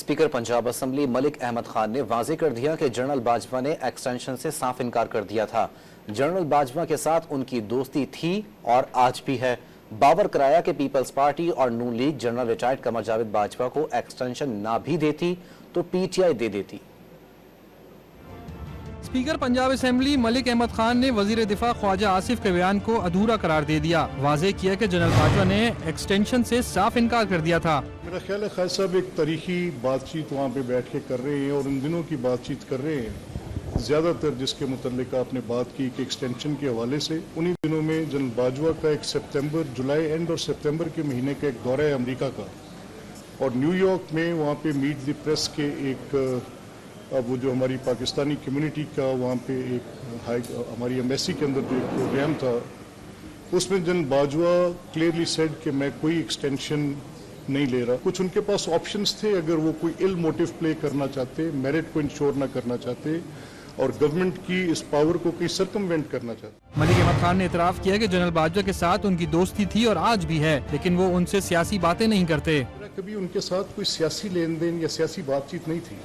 Speaker Punjab assembly Malik Ahmad Khan نے واضح کر دیا کہ جنرل باجوہ نے ایکسٹینشن سے صاف انکار کر دیا تھا۔ جنرل باجوہ کے ساتھ ان کی دوستی تھی اور آج بھی ہے۔ باور کرایا کہ پیپلز پارٹی اور نون لیگ جنرل ریٹائرڈ قمر جاوید باجوہ کو ایکسٹینشن نہ بھی دیتی تو پی ٹی آئی دے دیتی۔ اسپیکر پنجاب اسمبلی ملک احمد خان نے وزیر دفاع خواجہ آصف کے بیان کو ادھورا قرار دے دیا۔ واضح کیا کہ جنرل باجوہ نے ایکسٹینشن سے صاف انکار کر دیا تھا۔ میرا خیال ہے خالد صاحب ایک تاریخی بات چیت وہاں پہ بیٹھ کے کر رہے ہیں اور ان دنوں کی بات چیت کر رہے ہیں۔ زیادہ تر جس کے متعلق آپ نے بات کی کہ ایکسٹینشن کے حوالے سے انہی دنوں میں جنرل باجوہ کا ایک سپتمبر جولائی اینڈ اور سپتمبر کے مہینے کا ایک دورہ ہے امریکہ کا، اور نیو یارک میں وہاں پہ میٹ دی پریس کے ایک وہ جو ہماری پاکستانی کمیونٹی کا وہاں پہ ایک ہماری ایمبیسی کے اندر جو ایک پروگرام تھا، اس میں جنرل باجوہ کلیئرلی سیڈ کہ میں کوئی ایکسٹینشن نہیں لے رہا۔ کچھ ان کے پاس آپشنز تھے، اگر وہ کوئی ایل موٹیو پلے کرنا چاہتے، میرٹ کو انشور نہ کرنا چاہتے اور گورنمنٹ کی اس پاور کو کہیں سرکموینٹ کرنا چاہتے۔ ملک احمد خان نے اعتراف کیا کہ جنرل باجوہ کے ساتھ ان کی دوستی تھی اور آج بھی ہے، لیکن وہ ان سے سیاسی باتیں نہیں کرتے۔ کبھی ان کے ساتھ کوئی سیاسی لین دین یا سیاسی بات چیت نہیں تھی،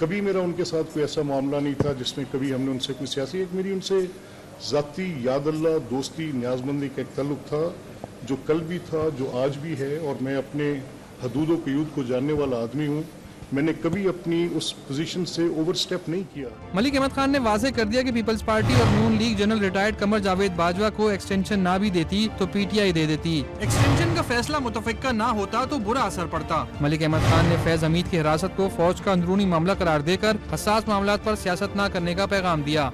کبھی میرا ان کے ساتھ کوئی ایسا معاملہ نہیں تھا جس میں کبھی ہم نے ان سے کوئی سیاسی، ایک میری ان سے ذاتی یاد اللہ دوستی نیاز مندی کا ایک تعلق تھا، جو کل بھی تھا، جو آج بھی ہے، اور میں اپنے حدود و قیود کو جاننے والا آدمی ہوں۔ میں نے کبھی اپنی اس پوزیشن سے اوور سٹیپ نہیں کیا۔ ملک احمد خان نے واضح کر دیا کہ پیپلز پارٹی اور نون لیگ جنرل ریٹائرڈ قمر جاوید باجوہ کو ایکسٹینشن نہ بھی دیتی تو پی ٹی آئی دے دیتی۔ ایکسٹینشن کا فیصلہ متفقہ نہ ہوتا تو برا اثر پڑتا۔ ملک احمد خان نے فیض حمید کی حراست کو فوج کا اندرونی معاملہ قرار دے کر حساس معاملات پر سیاست نہ کرنے کا پیغام دیا۔